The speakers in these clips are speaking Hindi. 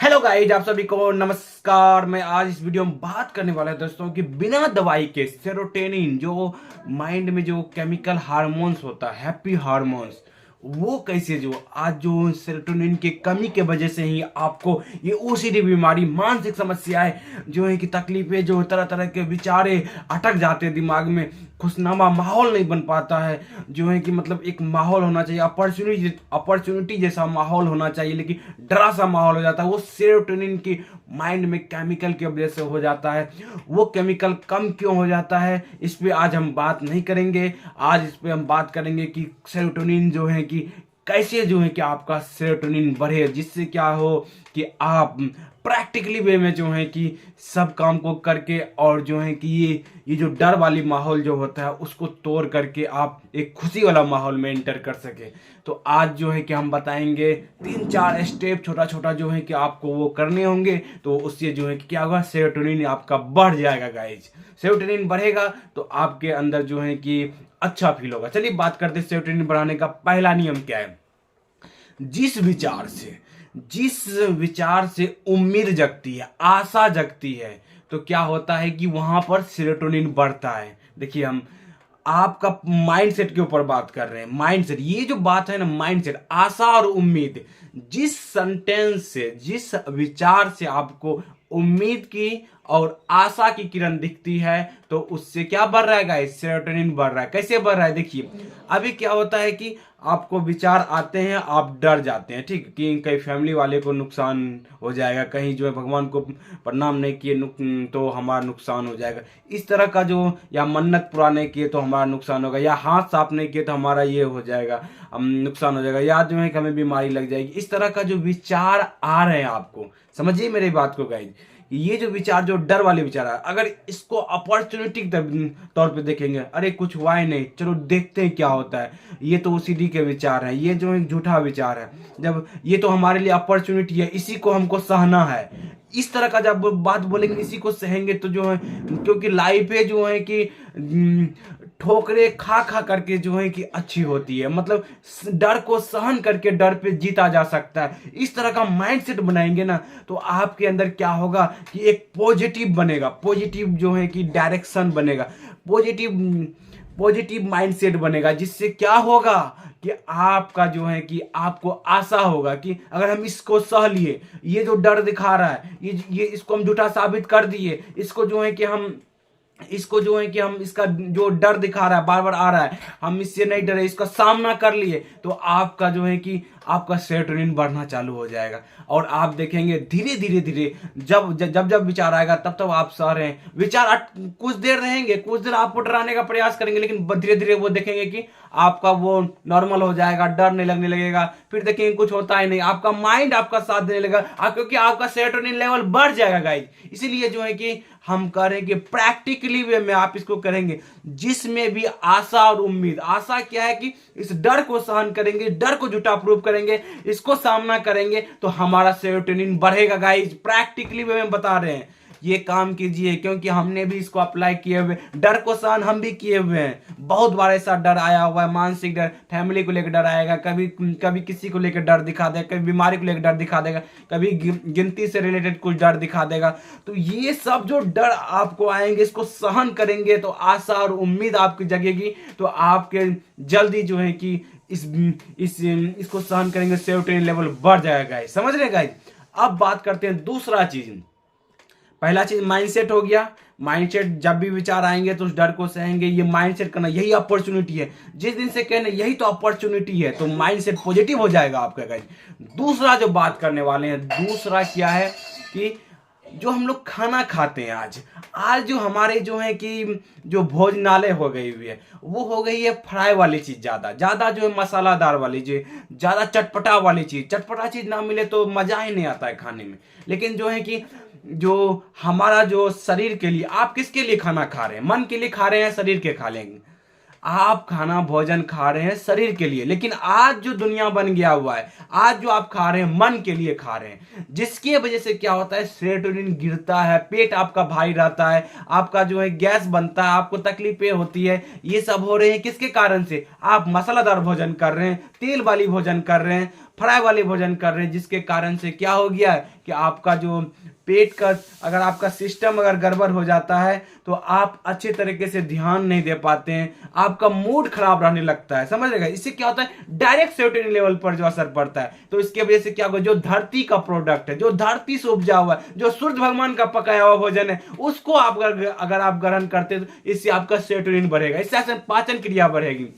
हेलो गाइज, आप सभी को नमस्कार। मैं आज इस वीडियो में बात करने वाला है दोस्तों कि बिना दवाई के सेरोटोनिन जो माइंड में जो केमिकल हार्मोन्स होता है, हैप्पी हार्मोन्स, वो कैसे जो आज जो सेरोटोनिन की कमी के वजह से ही आपको ये ओसीडी बीमारी, मानसिक समस्याएं जो है कि तकलीफें, जो तरह तरह के विचारे अटक जाते हैं दिमाग में, खुशनुमा माहौल नहीं बन पाता है। जो है कि मतलब एक माहौल होना चाहिए, अपॉर्चुनिटी जैसा माहौल होना चाहिए, लेकिन डरा सा माहौल हो जाता है। वो सेरोटोनिन की माइंड में केमिकल की वजह से हो जाता है। वो केमिकल कम क्यों हो जाता है, इस पे आज हम बात नहीं करेंगे। आज इस पे हम बात करेंगे कि सेरोटोनिन जो है कि कैसे जो है कि आपका सेरोटोनिन बढ़े, जिससे क्या हो कि आप प्रैक्टिकली वे में जो है कि सब काम को करके, और जो है कि ये जो डर वाली माहौल जो होता है उसको तोड़ करके आप एक खुशी वाला माहौल में एंटर कर सके। तो आज जो है कि हम बताएंगे 3-4 स्टेप, छोटा छोटा जो है कि आपको वो करने होंगे। तो उससे जो है कि क्या होगा, सेरोटोनिन आपका बढ़ जाएगा गाइज। सेरोटोनिन बढ़ेगा तो आपके अंदर जो है कि अच्छा फील होगा। चलिए बात करते हैं सेरोटोनिन बढ़ाने का पहला नियम क्या है। जिस विचार से उम्मीद जगती है, आशा जगती है, तो क्या होता है कि वहां पर सेरोटोनिन बढ़ता है। देखिए, हम आपका माइंडसेट के ऊपर बात कर रहे हैं। माइंडसेट, ये जो बात है ना, माइंडसेट, आशा और उम्मीद, जिस सेंटेंस से, जिस विचार से आपको उम्मीद की और आशा की किरण दिखती है, तो उससे क्या बढ़ रहा है गाइस, सेरोटोनिन बढ़ रहा है। कैसे बढ़ रहा है, देखिए अभी क्या होता है कि आपको विचार आते हैं, आप डर जाते हैं, ठीक, कि कहीं फैमिली वाले को नुकसान हो जाएगा, कहीं जो है भगवान को प्रणाम नहीं किए तो हमारा नुकसान हो जाएगा, इस तरह का जो, या मन्नत पूरा नहीं किए तो हमारा नुकसान होगा, या हाथ साफ नहीं किए तो हमारा ये हो जाएगा, नुकसान हो जाएगा, या जो है कि हमें बीमारी लग जाएगी। इस तरह का जो विचार आ रहे हैं, आपको समझिए मेरी बात को गाइज। ये जो विचार, जो डर वाले विचार है, अगर इसको अपॉर्चुनिटी के तौर पे देखेंगे, अरे कुछ हुआ ही नहीं, चलो देखते हैं क्या होता है, ये तो ओसीडी के विचार है, ये जो एक झूठा विचार है, जब ये तो हमारे लिए अपॉर्चुनिटी है, इसी को हमको सहना है, इस तरह का जब बात बोलेंगे, इसी को सहेंगे, तो जो है, क्योंकि लाइफ है जो है कि ठोकरे खा खा करके जो है कि अच्छी होती है। मतलब डर को सहन करके डर पे जीता जा सकता है। इस तरह का माइंडसेट बनाएंगे ना, तो आपके अंदर क्या होगा कि एक पॉजिटिव बनेगा, पॉजिटिव जो है कि डायरेक्शन बनेगा, पॉजिटिव माइंडसेट बनेगा, जिससे क्या होगा कि आपका जो है कि आपको आशा होगा कि अगर हम इसको सह लिए, ये जो डर दिखा रहा है, ये इसको हम झूठा साबित कर दिए, इसको जो है कि हम इसका जो डर दिखा रहा है, बार बार आ रहा है, हम इससे नहीं डरे, इसका सामना कर लिए, तो आपका जो है कि आपका सेरोटोनिन बढ़ना चालू हो जाएगा। और आप देखेंगे धीरे धीरे धीरे, जब विचार आएगा तब तब आप सह रहे हैं। विचार कुछ देर रहेंगे, कुछ देर आपको डराने का प्रयास करेंगे, लेकिन धीरे धीरे वो देखेंगे कि आपका वो नॉर्मल हो जाएगा, डर नहीं लगने लगेगा। फिर देखेंगे कुछ होता ही नहीं, आपका माइंड आपका साथ देने लगेगा, क्योंकि आपका सेरोटोनिन लेवल बढ़ जाएगा गाइस। इसीलिए जो है कि हम करेंगे प्रैक्टिकली वे में, आप इसको करेंगे जिसमें भी आशा और उम्मीद। आशा क्या है कि इस डर को सहन करेंगे, डर को झूठा प्रूव करेंगे, इसको सामना करेंगे, तो हमारा सेरोटोनिन बढ़ेगा गाइस। प्रैक्टिकली वे में बता रहे हैं, ये काम कीजिए, क्योंकि हमने भी इसको अप्लाई किए हुए, डर को सहन हम भी किए हुए हैं। बहुत बार ऐसा डर आया हुआ है, मानसिक डर, फैमिली को लेकर डर आएगा, कभी किसी को लेकर डर दिखा देगा, कभी बीमारी को लेकर डर दिखा देगा, कभी गिनती से रिलेटेड कुछ डर दिखा देगा। तो ये सब जो डर आपको आएंगे, इसको सहन करेंगे तो आशा और उम्मीद आपकी जगेगी, तो आपके जल्दी जो है कि इसको सहन करेंगे, सेरोटोनिन लेवल बढ़ जाएगा। समझ रहे गाइस। अब बात करते हैं दूसरा चीज। पहला चीज माइंडसेट हो गया। माइंडसेट, जब भी विचार आएंगे तो उस डर को सहेंगे, ये माइंडसेट करना, यही अपॉर्चुनिटी है। जिस दिन से कहने यही तो अपॉर्चुनिटी है, तो माइंडसेट पॉजिटिव हो जाएगा आपका गाइस। दूसरा जो बात करने वाले हैं, दूसरा क्या है कि जो हम लोग खाना खाते हैं, आज जो हमारे जो है कि जो भोजनालय हो गई हुई है, वो हो गई है फ्राई वाली चीज, ज्यादा जो है मसालादार वाली चीज, ज्यादा चटपटा वाली चीज। चटपटा चीज ना मिले तो मजा ही नहीं आता है खाने में। लेकिन जो है कि जो हमारा जो शरीर के लिए, आप किसके लिए खाना खा रहे हैं, मन के लिए खा रहे हैं, शरीर के खा लेंगे, आप खाना भोजन खा रहे हैं शरीर के लिए। लेकिन आज जो दुनिया बन गया हुआ है, आज जो आप खा रहे हैं मन के लिए खा रहे हैं, जिसकी वजह से क्या होता है, सेरोटोनिन गिरता है, पेट आपका भारी रहता है, आपका जो है गैस बनता है, आपको तकलीफें होती है। ये सब हो रहे हैं किसके कारण से, आप मसालादार भोजन कर रहे हैं, तेल वाली भोजन कर रहे हैं, फ्राई वाले भोजन कर रहे हैं, जिसके कारण से क्या हो गया है कि आपका जो पेट का, अगर आपका सिस्टम अगर गड़बड़ हो जाता है तो आप अच्छे तरीके से ध्यान नहीं दे पाते हैं, आपका मूड खराब रहने लगता है। समझ रहे? इससे क्या होता है, डायरेक्ट सेरोटोनिन लेवल पर जो असर पड़ता है। तो इसके वजह से क्या होगा, जो धरती का प्रोडक्ट है, जो धरती से उपजा हुआ है, जो सूर्य भगवान का पकाया हुआ भोजन है, उसको आप अगर आप ग्रहण करते हैं तो इससे आपका सेरोटोनिन बढ़ेगा, इससे पाचन क्रिया बढ़ेगी।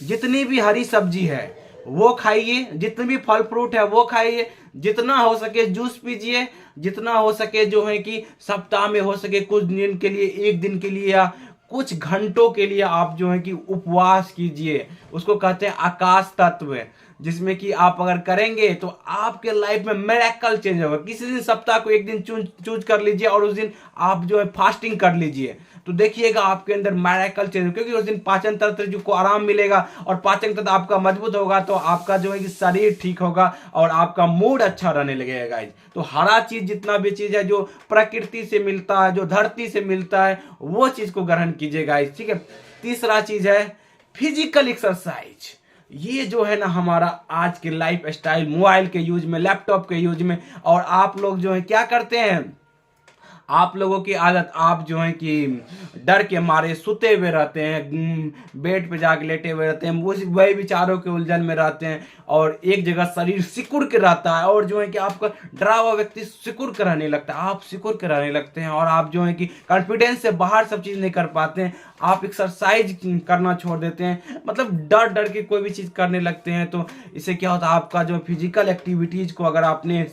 जितनी भी हरी सब्जी है वो खाइए, जितने भी फल फ्रूट है वो खाइए, जितना हो सके जूस पीजिए, जितना हो सके जो है कि सप्ताह में हो सके कुछ दिन के लिए, एक दिन के लिए या कुछ घंटों के लिए आप जो है कि उपवास कीजिए। उसको कहते हैं आकाश तत्व, जिसमें कि आप अगर करेंगे तो आपके लाइफ में मिरेकल चेंज होगा। किसी दिन सप्ताह को एक दिन चूज कर लीजिए और उस दिन आप जो है फास्टिंग कर लीजिए, तो देखिएगा आपके अंदर मिरेकल चेंज होगा, क्योंकि उस दिन पाचन तंत्र को आराम मिलेगा और पाचन तंत्र आपका मजबूत होगा, तो आपका जो है कि शरीर ठीक होगा और आपका मूड अच्छा रहने लगेगा गाइज। तो हरा चीज, जितना भी चीज है जो प्रकृति से मिलता है, जो धरती से मिलता है, वो चीज को ग्रहण कीजिए गाइज, ठीक है। तीसरा चीज है फिजिकल एक्सरसाइज। ये जो है ना हमारा आज के लाइफ स्टाइल, मोबाइल के यूज में, लैपटॉप के यूज में, और आप लोग जो है क्या करते हैं, आप लोगों की आदत, आप जो है कि डर के मारे सुते हुए रहते हैं, बेड पे जाके लेटे हुए रहते हैं, वही विचारों के उलझन में रहते हैं और एक जगह शरीर सिकुड़ के रहता है, और जो है कि आपका डरा हुआ व्यक्ति सिकुड़ के रहने लगता है, आप सिकुड़ के रहने लगते हैं और आप जो है कि कॉन्फिडेंस से बाहर सब चीज़ नहीं कर पाते हैं, आप एक्सरसाइज करना छोड़ देते हैं, मतलब डर डर के कोई भी चीज़ करने लगते हैं। तो इससे क्या होता है, आपका जो फिजिकल एक्टिविटीज़ को अगर आपने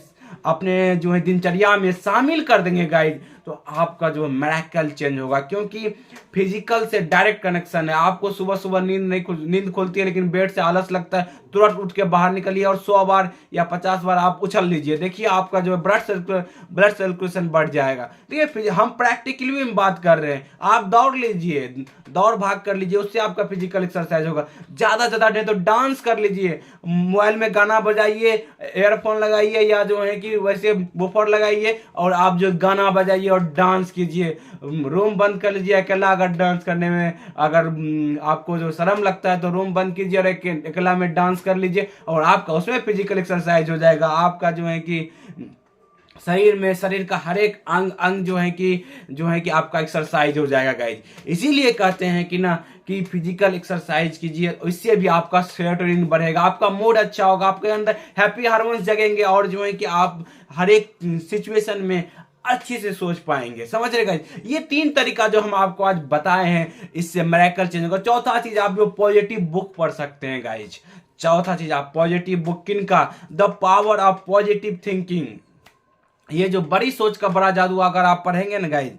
अपने जो है दिनचर्या में शामिल कर देंगे गाइड, तो आपका जो मिरेकल चेंज होगा, क्योंकि फिजिकल से डायरेक्ट कनेक्शन है। आपको सुबह सुबह नींद खुलती है लेकिन बेड से आलस लगता है, तुरंत उठ के बाहर निकलिए और 100 बार या 50 बार आप उछल लीजिए, देखिए आपका जो ब्लड सर्कुलेशन बढ़ जाएगा। देखिए हम प्रैक्टिकली भी बात कर रहे हैं, आप दौड़ लीजिए, दौड़ भाग कर लीजिए, उससे आपका फिजिकल एक्सरसाइज होगा। ज्यादा ज्यादा तो डांस कर लीजिए, मोबाइल में गाना बजाइए, एयरफोन लगाइए या जो है कि वैसे बुफर लगाइए और आप जो गाना बजाइए और डांस कीजिए। रूम बंद कर लीजिए अकेला, अगर डांस करने में अगर आपको जो शर्म लगता है तो रूम बंद कीजिए और अकेला में डांस कर लीजिए और आपका उसमें फिजिकल एक्सरसाइज हो जाएगा। आपका जो है कि शरीर का हर एक अंग जो है कि आपका एक्सरसाइज हो जाएगा गाइज। इसीलिए कहते हैं कि ना कि फिजिकल एक्सरसाइज कीजिए, इससे भी आपका सेरोटोनिन बढ़ेगा, आपका मूड अच्छा होगा, आपके अंदर हैप्पी हार्मोन्स जगेंगे और जो है कि आप हर एक सिचुएशन में अच्छे से सोच पाएंगे। समझ रहे गाइज, ये 3 तरीका जो हम आपको आज बताए हैं, इससे मिरेकल चेंज होगा। चौथा चीज, आप जो पॉजिटिव बुक पढ़ सकते हैं गाइज। चौथा चीज, आप पॉजिटिव बुक किनका, the power of positive thinking. ये जो बड़ी सोच का बड़ा जादू अगर आप पढ़ेंगे ना गाइज,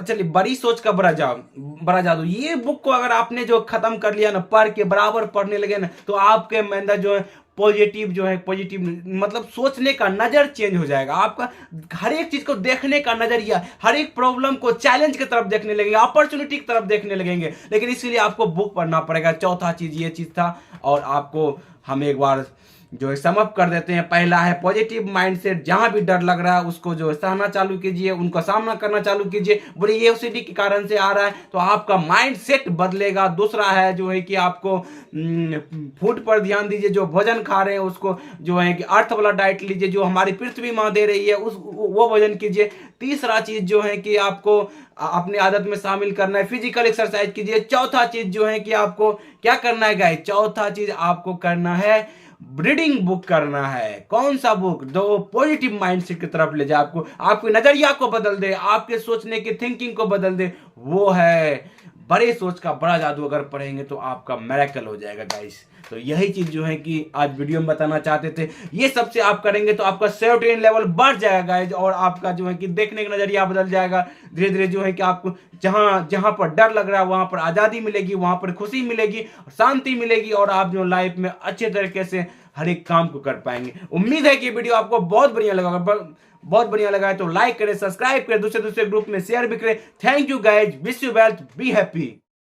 चलिए बड़ी सोच का बड़ा जादू, ये बुक को अगर आपने जो खत्म कर लिया ना, पढ़ के बराबर पढ़ने लगे ना, तो आपके अंदर जो है पॉजिटिव मतलब सोचने का नजर चेंज हो जाएगा। आपका हर एक चीज को देखने का नजरिया, हर एक प्रॉब्लम को चैलेंज की तरफ देखने लगेंगे, अपॉर्चुनिटी की तरफ देखने लगेंगे। लेकिन इसके लिए आपको बुक पढ़ना पड़ेगा। चौथा चीज ये चीज था, और आपको हम एक बार जो है समअप कर देते हैं। पहला है पॉजिटिव माइंडसेट, जहां भी डर लग रहा है उसको जो है सहना चालू कीजिए, उनका सामना करना चालू कीजिए। बोले ये ओसीडी के कारण से आ रहा है तो आपका माइंडसेट बदलेगा। दूसरा है जो है कि आपको फूड पर ध्यान दीजिए, जो भोजन खा रहे हैं उसको जो है कि अर्थ वाला डाइट लीजिए, जो हमारी पृथ्वी माँ दे रही है वो भोजन कीजिए। तीसरा चीज जो है कि आपको अपनी आदत में शामिल करना है, फिजिकल एक्सरसाइज कीजिए। चौथा चीज जो है कि आपको क्या करना है गाइस, चौथा चीज आपको करना है रीडिंग बुक करना है। कौन सा बुक, जो पॉजिटिव माइंडसेट की तरफ ले जाए, आपको आपके नजरिया को बदल दे, आपके सोचने की थिंकिंग को बदल दे, वो है बड़े सोच का बड़ा जादू। अगर पढ़ेंगे तो आपका मिरेकल हो जाएगा गाइस। तो यही चीज जो है कि आज वीडियो में बताना चाहते थे। ये सबसे आप करेंगे तो आपका सेरोटोनिन लेवल बढ़ जाएगा गाइस, और आपका जो है कि देखने का नजरिया बदल जाएगा। धीरे धीरे जो है कि आपको जहां पर डर लग रहा है वहां पर आजादी मिलेगी, वहां पर खुशी मिलेगी, शांति मिलेगी, और आप जो लाइफ में अच्छे तरीके से हर एक काम को कर पाएंगे। उम्मीद है कि वीडियो आपको बहुत बढ़िया लगा, बहुत बढ़िया लगा है तो लाइक करें, सब्सक्राइब करें, दूसरे ग्रुप में शेयर भी करें। Thank you guys, wish you wealth, be happy.